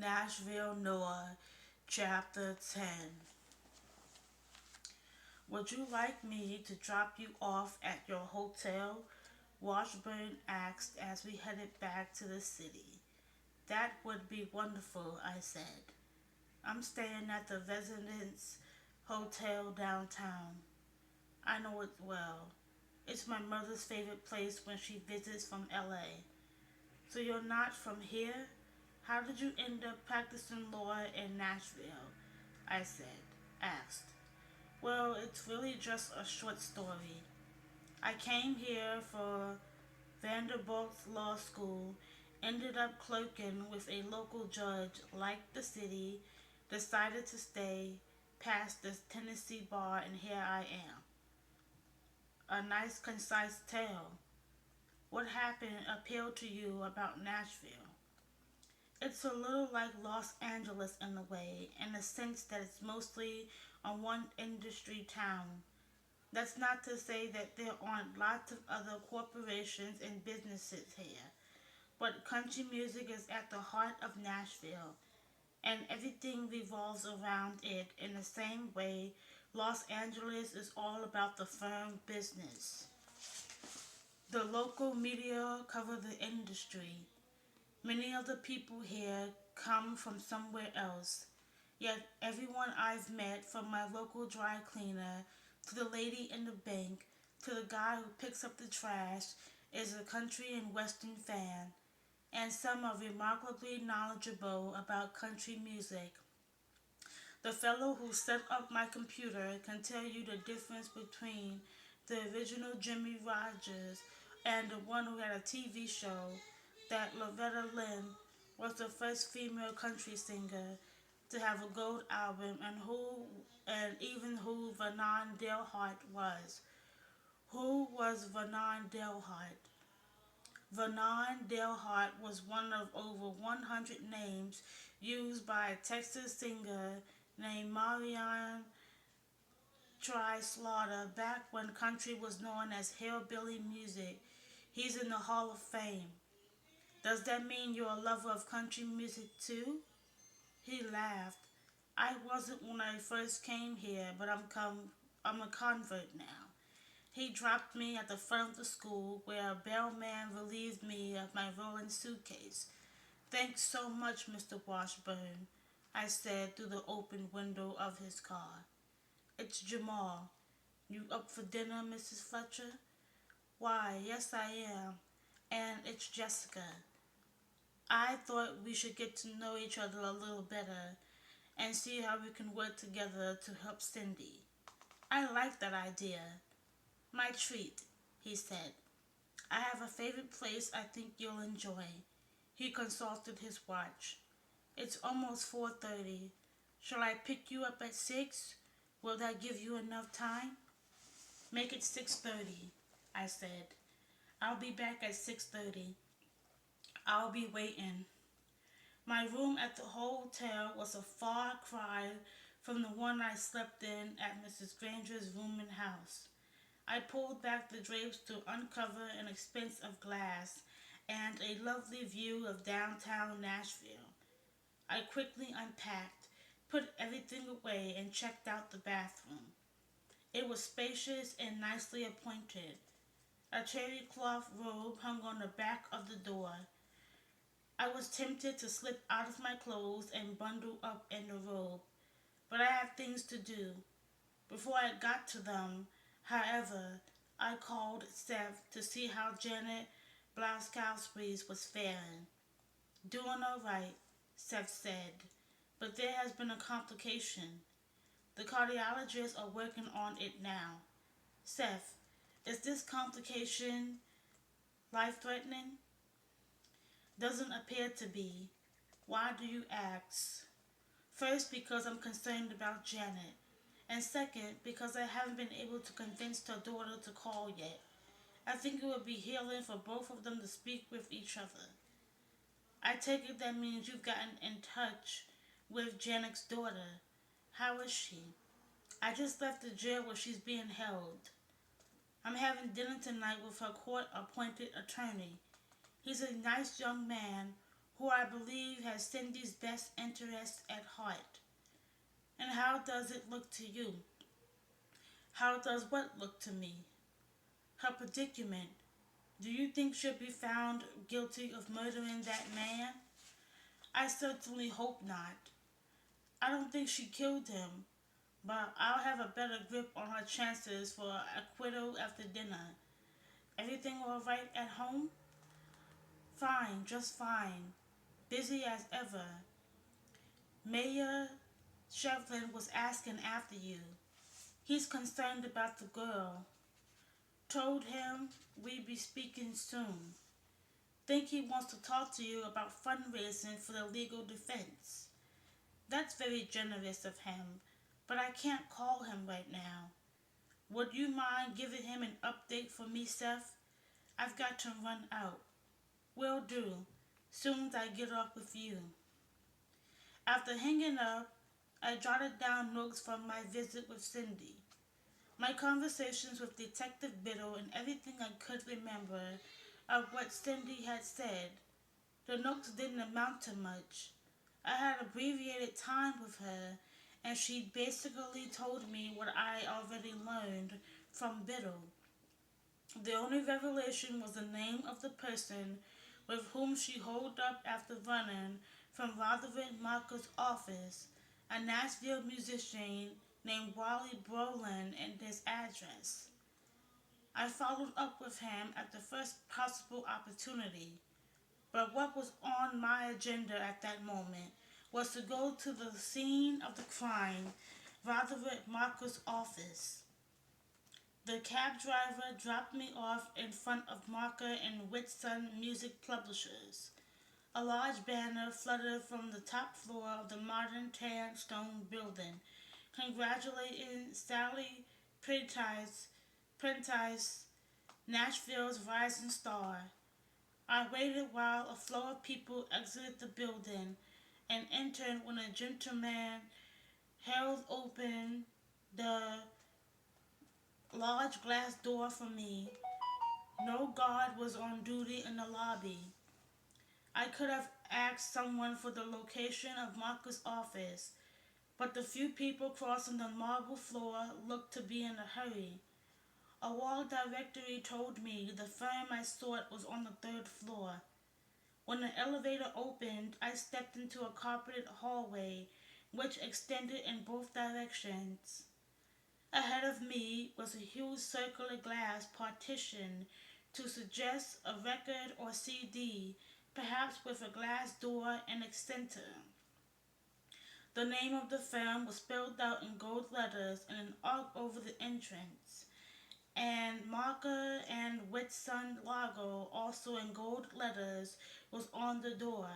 Nashville, Noir, Chapter 10. Would you like me to drop you off at your hotel? Washburn asked as we headed back to the city. That would be wonderful, I said. I'm staying at the Residence Hotel downtown. I know it well. It's my mother's favorite place when she visits from LA. So you're not from here? How did you end up practicing law in Nashville? I asked. Well, it's really just a short story. I came here for Vanderbilt's law school, ended up clerking with a local judge, liked the city, decided to stay, passed the Tennessee bar, and here I am. A nice, concise tale. What happened appealed to you about Nashville? It's a little like Los Angeles in a way, in the sense that it's mostly a one industry town. That's not to say that there aren't lots of other corporations and businesses here, but country music is at the heart of Nashville, and everything revolves around it in the same way Los Angeles is all about the firm business. The local media cover the industry. Many of the people here come from somewhere else. Yet everyone I've met, from my local dry cleaner to the lady in the bank to the guy who picks up the trash, is a country and western fan, and some are remarkably knowledgeable about country music. The fellow who set up my computer can tell you the difference between the original Jimmy Rogers and the one who had a TV show that Loretta Lynn was the first female country singer to have a gold album, and even who Vernon Delhart was. Who was Vernon Delhart? Vernon Delhart was one of over 100 names used by a Texas singer named Marion Tri Slaughter back when country was known as hillbilly music. He's in the Hall of Fame. Does that mean you're a lover of country music too? He laughed. I wasn't when I first came here, but I'm a convert now. He dropped me at the front of the school where a bellman relieved me of my rolling suitcase. Thanks so much, Mr. Washburn, I said through the open window of his car. It's Jamal. You up for dinner, Mrs. Fletcher? Why, yes, I am. And it's Jessica. I thought we should get to know each other a little better and see how we can work together to help Cindy. I like that idea. My treat, he said. I have a favorite place I think you'll enjoy. He consulted his watch. It's almost 4:30. Shall I pick you up at 6? Will that give you enough time? Make it 6:30, I said. I'll be back at 6:30. I'll be waiting. My room at the hotel was a far cry from the one I slept in at Mrs. Granger's rooming house. I pulled back the drapes to uncover an expanse of glass and a lovely view of downtown Nashville. I quickly unpacked, put everything away, and checked out the bathroom. It was spacious and nicely appointed. A cherry cloth robe hung on the back of the door. I was tempted to slip out of my clothes and bundle up in the robe, but I had things to do. Before I got to them, however, I called Seth to see how Janet Blaskowski's was faring. Doing all right, Seth said, but there has been a complication. The cardiologists are working on it now. Seth, is this complication life-threatening? Doesn't appear to be. Why do you ask? First, because I'm concerned about Janet. And second, because I haven't been able to convince her daughter to call yet. I think it would be healing for both of them to speak with each other. I take it that means you've gotten in touch with Janet's daughter. How is she? I just left the jail where she's being held. I'm having dinner tonight with her court appointed attorney. He's a nice young man, who I believe has Cindy's best interests at heart. And how does it look to you? How does what look to me? Her predicament. Do you think she'll be found guilty of murdering that man? I certainly hope not. I don't think she killed him, but I'll have a better grip on her chances for acquittal after dinner. Everything all right at home? Fine, just fine. Busy as ever. Mayor Shevlin was asking after you. He's concerned about the girl. Told him we'd be speaking soon. Think he wants to talk to you about fundraising for the legal defense. That's very generous of him, but I can't call him right now. Would you mind giving him an update for me, Seth? I've got to run out. Will do. Soon as I get off with you. After hanging up, I jotted down notes from my visit with Cindy. My conversations with Detective Biddle and everything I could remember of what Cindy had said. The notes didn't amount to much. I had abbreviated time with her, and she basically told me what I already learned from Biddle. The only revelation was the name of the person with whom she holed up after running from Roderick Marker's office, a Nashville musician named Wally Brolin, and his address. I followed up with him at the first possible opportunity, but what was on my agenda at that moment was to go to the scene of the crime, Roderick Marker's office. The cab driver dropped me off in front of Marker and Whitsun Music Publishers. A large banner fluttered from the top floor of the modern tan stone building, congratulating Sally Prentice, Nashville's rising star. I waited while a flow of people exited the building and entered when a gentleman held open the large glass door for me. No guard was on duty in the lobby. I could have asked someone for the location of Marcus' office, but the few people crossing the marble floor looked to be in a hurry. A wall directory told me the firm I sought was on the third floor. When the elevator opened, I stepped into a carpeted hallway which extended in both directions. Ahead of me was a huge circular glass partition to suggest a record or CD, perhaps with a glass door and a center. The name of the firm was spelled out in gold letters in an arc over the entrance, and Marker and Whitsun logo, also in gold letters, was on the door.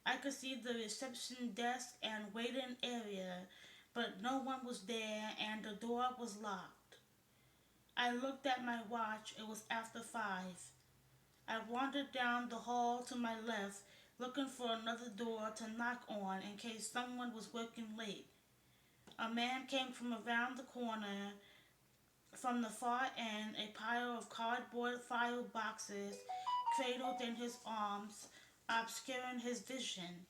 I could see the reception desk and waiting area, but no one was there and the door was locked. I looked at my watch. It was after 5. I wandered down the hall to my left, looking for another door to knock on in case someone was working late. A man came from around the corner. From the far end, a pile of cardboard file boxes cradled in his arms, obscuring his vision.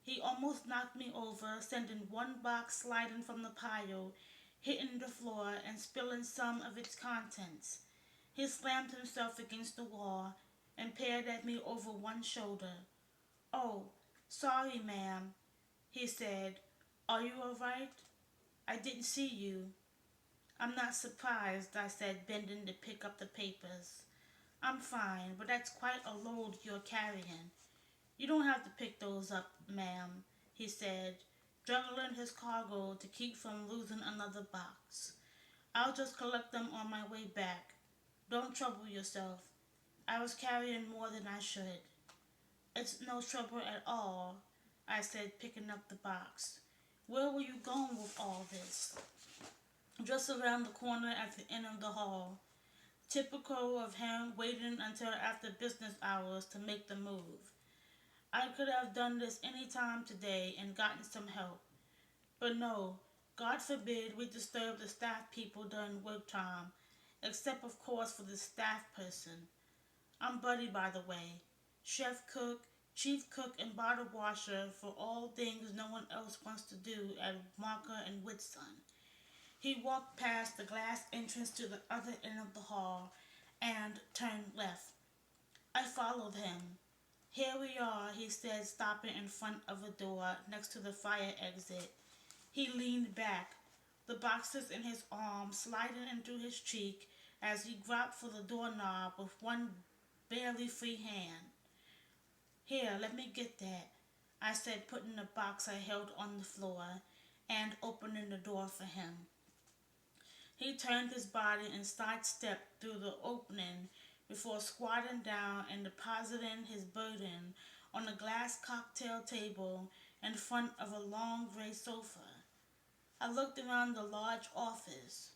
He almost knocked me over, sending one box sliding from the pile, hitting the floor and spilling some of its contents. He slammed himself against the wall and peered at me over one shoulder. "Oh, sorry, ma'am," he said. "Are you all right? I didn't see you." "I'm not surprised," I said, bending to pick up the papers. "I'm fine, but that's quite a load you're carrying." "You don't have to pick those up, ma'am," he said, juggling his cargo to keep from losing another box. "I'll just collect them on my way back. Don't trouble yourself. I was carrying more than I should." "It's no trouble at all," I said, picking up the box. "Where were you going with all this?" "Just around the corner at the end of the hall." Typical of him, waiting until after business hours to make the move. I could have done this any time today and gotten some help. But no, God forbid we disturb the staff people during work time, except of course for the staff person. I'm Buddy, by the way. Chef cook, chief cook and bottle washer for all things no one else wants to do at Marker and Whitson. He walked past the glass entrance to the other end of the hall and turned left. I followed him. Here we are, he said, stopping in front of a door next to the fire exit. He leaned back, the boxes in his arm sliding into his cheek as he groped for the doorknob with one barely free hand. Here, let me get that, I said, putting the box I held on the floor and opening the door for him. He turned his body and sidestepped through the opening before squatting down and depositing his burden on a glass cocktail table in front of a long gray sofa. I looked around the large office.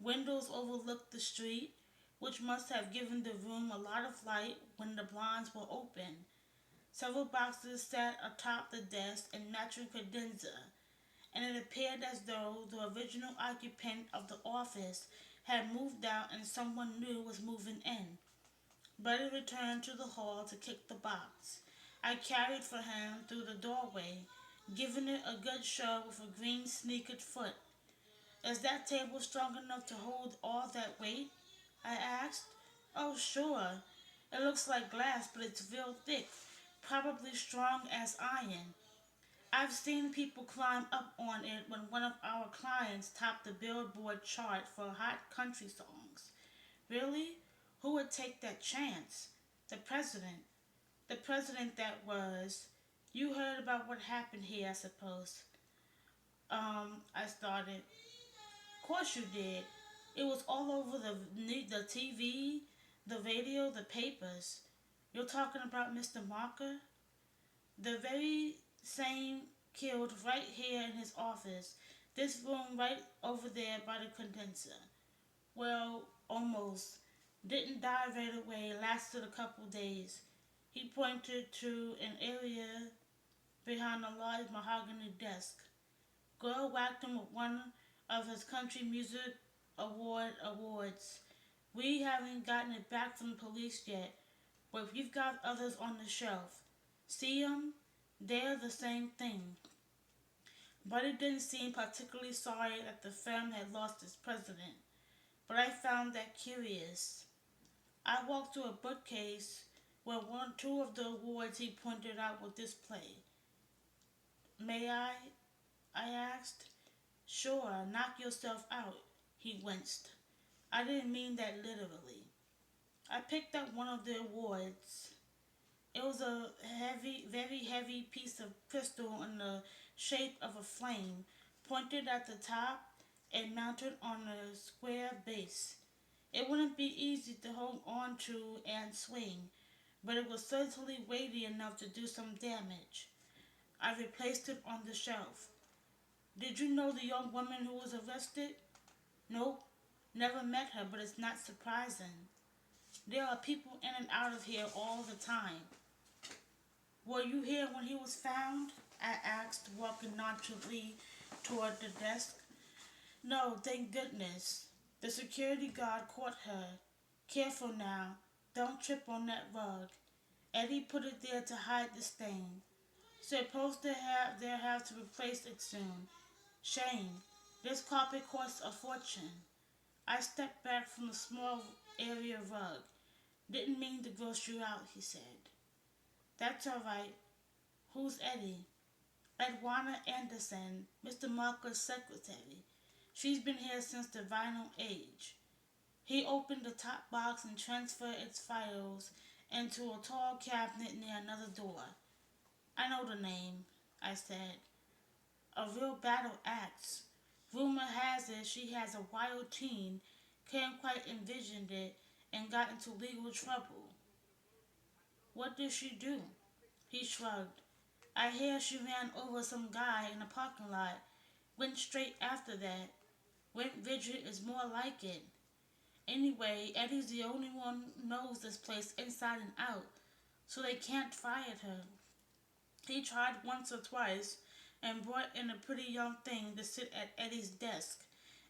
Windows overlooked the street, which must have given the room a lot of light when the blinds were open. Several boxes sat atop the desk in matching credenza, and it appeared as though the original occupant of the office had moved out and someone new was moving in. Buddy returned to the hall to kick the box. I carried for him through the doorway, giving it a good shove with a green sneakered foot. Is that table strong enough to hold all that weight? I asked. Oh, sure. It looks like glass, but it's real thick, probably strong as iron. I've seen people climb up on it when one of our clients topped the Billboard chart for hot country songs. Really? Who would take that chance? The president. The president that was. You heard about what happened here, I suppose. I started. Of course you did. It was all over the TV, the radio, the papers. You're talking about Mr. Marker? The very same killed right here in his office. This room right over there by the condenser. Well, almost. Didn't die right away, lasted a couple days. He pointed to an area behind a large mahogany desk. Girl whacked him with one of his country music awards. We haven't gotten it back from the police yet, but we've got others on the shelf. See 'em? They're the same thing. But it didn't seem particularly sorry that the firm had lost its president, but I found that curious. I walked to a bookcase where two of the awards he pointed out were displayed. May I? I asked. Sure, knock yourself out, he winced. I didn't mean that literally. I picked up one of the awards. It was a very heavy piece of crystal in the shape of a flame, pointed at the top and mounted on a square base. It wouldn't be easy to hold on to and swing, but it was certainly weighty enough to do some damage. I replaced it on the shelf. Did you know the young woman who was arrested? Nope, never met her, but it's not surprising. There are people in and out of here all the time. Were you here when he was found? I asked, walking nonchalantly toward the desk. No, thank goodness. The security guard caught her. Careful now. Don't trip on that rug. Eddie put it there to hide the stain. Supposed they'll have to replace it soon. Shame. This carpet costs a fortune. I stepped back from the small area rug. Didn't mean to gross you out, he said. That's all right. Who's Eddie? Edwana Anderson, Mr. Marker's secretary. She's been here since the vinyl age. He opened the top box and transferred its files into a tall cabinet near another door. I know the name, I said. A real battle axe. Rumor has it she has a wild teen, can't quite envision it, and got into legal trouble. What did she do? He shrugged. I hear she ran over some guy in a parking lot. Went straight after that. Went rigid is more like it. Anyway, Eddie's the only one who knows this place inside and out, so they can't fire her. He tried once or twice and brought in a pretty young thing to sit at Eddie's desk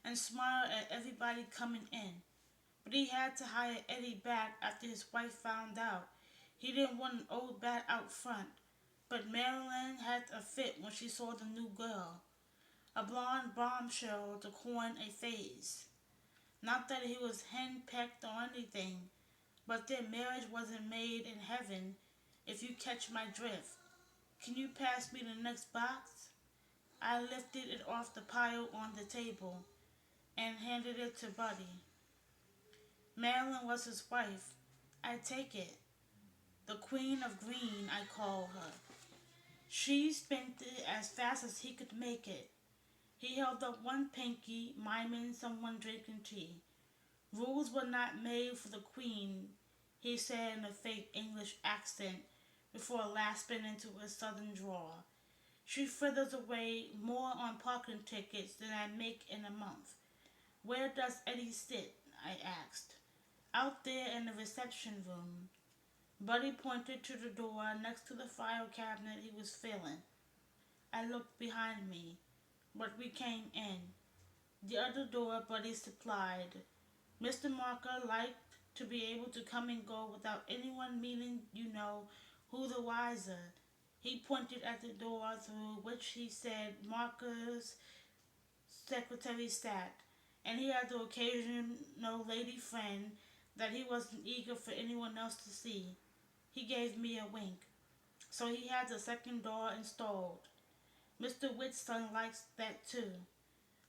and smile at everybody coming in. But he had to hire Eddie back after his wife found out. He didn't want an old bat out front, but Marilyn had a fit when she saw the new girl, a blonde bombshell to coin a phase. Not that he was henpecked or anything, but their marriage wasn't made in heaven, if you catch my drift. Can you pass me the next box? I lifted it off the pile on the table and handed it to Buddy. Marilyn was his wife. I take it. The Queen of Green, I call her. She spent it as fast as he could make it. He held up one pinky, miming someone drinking tea. Rules were not made for the Queen, he said in a fake English accent before lapsing into a southern drawl. She fritters away more on parking tickets than I make in a month. Where does Eddie sit? I asked. Out there in the reception room. Buddy pointed to the door next to the file cabinet he was filling. I looked behind me, but we came in. The other door Buddy supplied. Mr. Marker liked to be able to come and go without anyone meaning, who the wiser. He pointed at the door through which he said Marker's secretary sat, and he had the occasional lady friend that he wasn't eager for anyone else to see. He gave me a wink. So he had the second door installed. Mr. Whitson likes that too.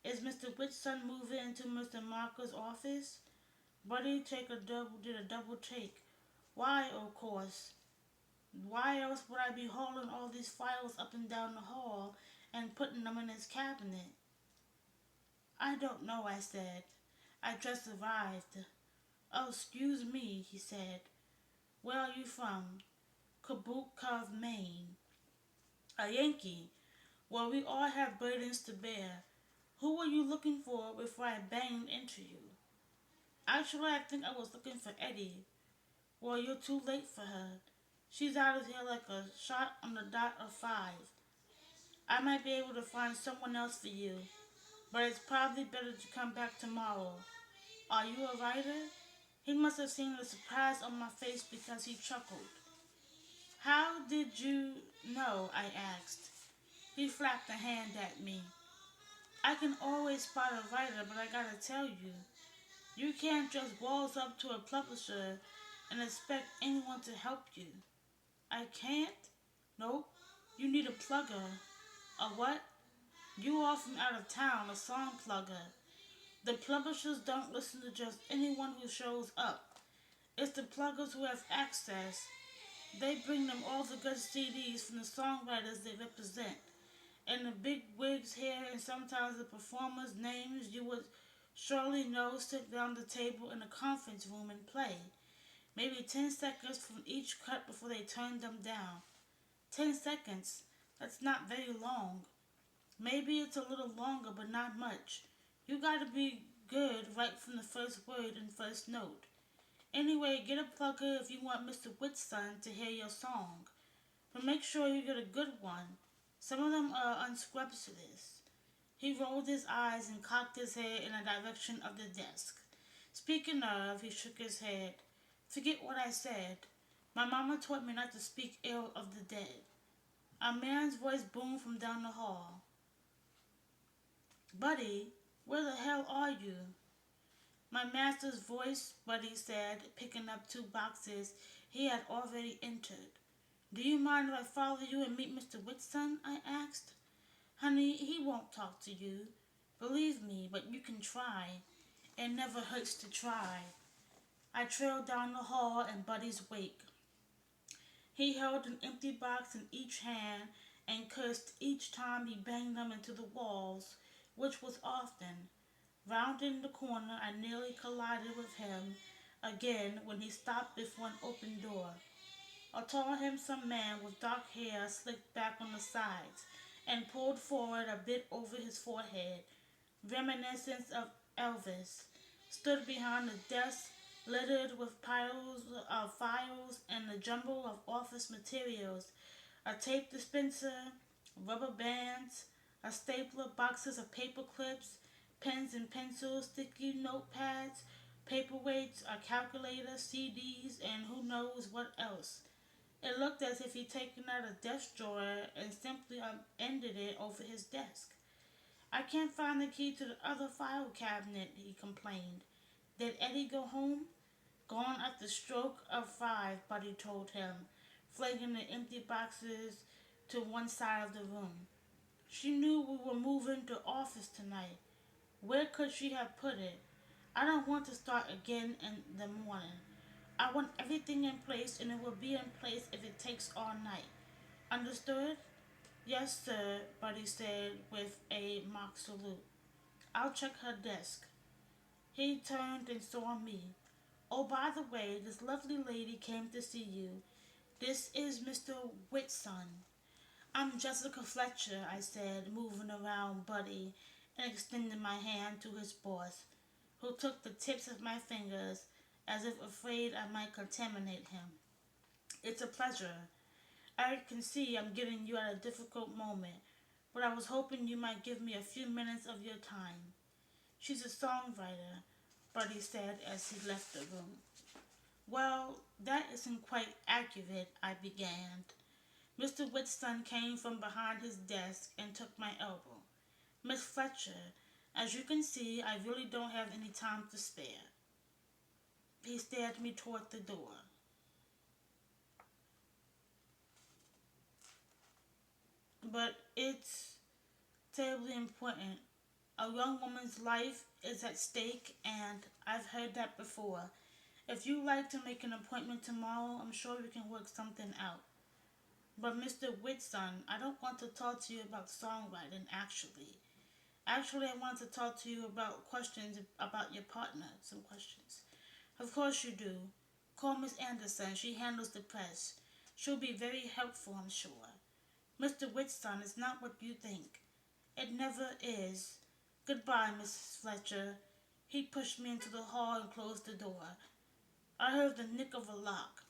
Is Mr. Whitson moving into Mr. Marker's office? Buddy did a double take. Why, of course. Why else would I be hauling all these files up and down the hall and putting them in his cabinet? I don't know, I said. I just arrived. Oh, excuse me, he said. Where are you from? Kabuki, Maine. A Yankee. Well, we all have burdens to bear. Who were you looking for before I banged into you? Actually, I think I was looking for Eddie. Well, you're too late for her. She's out of here like a shot on the dot of 5. I might be able to find someone else for you, but it's probably better to come back tomorrow. Are you a writer? He must have seen the surprise on my face because he chuckled. How did you know? I asked. He flapped a hand at me. I can always spot a writer, but I gotta tell you, you can't just waltz up to a publisher and expect anyone to help you. I can't? Nope. You need a plugger. A what? You are from out of town, a song plugger. The publishers don't listen to just anyone who shows up. It's the pluggers who have access. They bring them all the good CDs from the songwriters they represent. And the big wigs here and sometimes the performers' names you would surely know sit down the table in a conference room and play. Maybe 10 seconds from each cut before they turn them down. 10 seconds. That's not very long. Maybe it's a little longer, but not much. You gotta be good right from the first word and first note. Anyway, get a plugger if you want Mr. Whitson to hear your song. But make sure you get a good one. Some of them are unscrupulous. He rolled his eyes and cocked his head in the direction of the desk. Speaking of, he shook his head. Forget what I said. My mama taught me not to speak ill of the dead. A man's voice boomed from down the hall. Buddy, where the hell are you? My master's voice, Buddy said, picking up 2 boxes he had already entered. Do you mind if I follow you and meet Mr. Whitson? I asked. Honey, he won't talk to you. Believe me, but you can try. It never hurts to try. I trailed down the hall in Buddy's wake. He held an empty box in each hand and cursed each time he banged them into the walls, which was often. Rounding the corner, I nearly collided with him again when he stopped before an open door. A tall, handsome man with dark hair slicked back on the sides and pulled forward a bit over his forehead, reminiscent of Elvis, stood behind the desk littered with piles of files and a jumble of office materials, a tape dispenser, rubber bands, a stapler, boxes of paper clips, pens and pencils, sticky notepads, paperweights, a calculator, CDs, and who knows what else. It looked as if he'd taken out a desk drawer and simply ended it over his desk. I can't find the key to the other file cabinet, he complained. Did Eddie go home? Gone at the stroke of 5, Buddy told him, flinging the empty boxes to one side of the room. She knew we were moving to office tonight. Where could she have put it? I don't want to start again in the morning. I want everything in place, and it will be in place if it takes all night. Understood? Yes, sir, Buddy said with a mock salute. I'll check her desk. He turned and saw me. Oh, by the way, this lovely lady came to see you. This is Mr. Whitson. I'm Jessica Fletcher, I said, moving around Buddy and extending my hand to his boss, who took the tips of my fingers as if afraid I might contaminate him. It's a pleasure. I can see I'm getting you at a difficult moment, but I was hoping you might give me a few minutes of your time. She's a songwriter, Buddy said as he left the room. Well, that isn't quite accurate, I began. Mr. Whitson came from behind his desk and took my elbow. Miss Fletcher, as you can see, I really don't have any time to spare. He stared me toward the door. But it's terribly important. A young woman's life is at stake, and I've heard that before. If you'd like to make an appointment tomorrow, I'm sure we can work something out. But Mr. Whitson, I don't want to talk to you about songwriting, actually. Actually, I want to talk to you about questions about your partner. Some questions. Of course you do. Call Miss Anderson. She handles the press. She'll be very helpful, I'm sure. Mr. Whitson is not what you think. It never is. Goodbye, Mrs. Fletcher. He pushed me into the hall and closed the door. I heard the nick of a lock.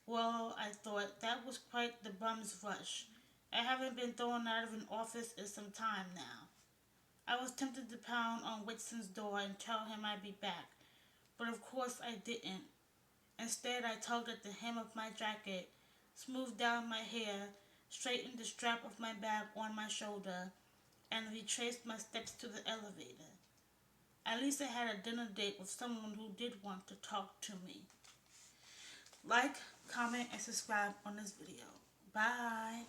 Well, I thought, that was quite the bum's rush. I haven't been thrown out of an office in some time now. I was tempted to pound on Whitson's door and tell him I'd be back, but of course I didn't. Instead, I tugged at the hem of my jacket, smoothed down my hair, straightened the strap of my bag on my shoulder, and retraced my steps to the elevator. At least I had a dinner date with someone who did want to talk to me. Like, comment, and subscribe on this video. Bye.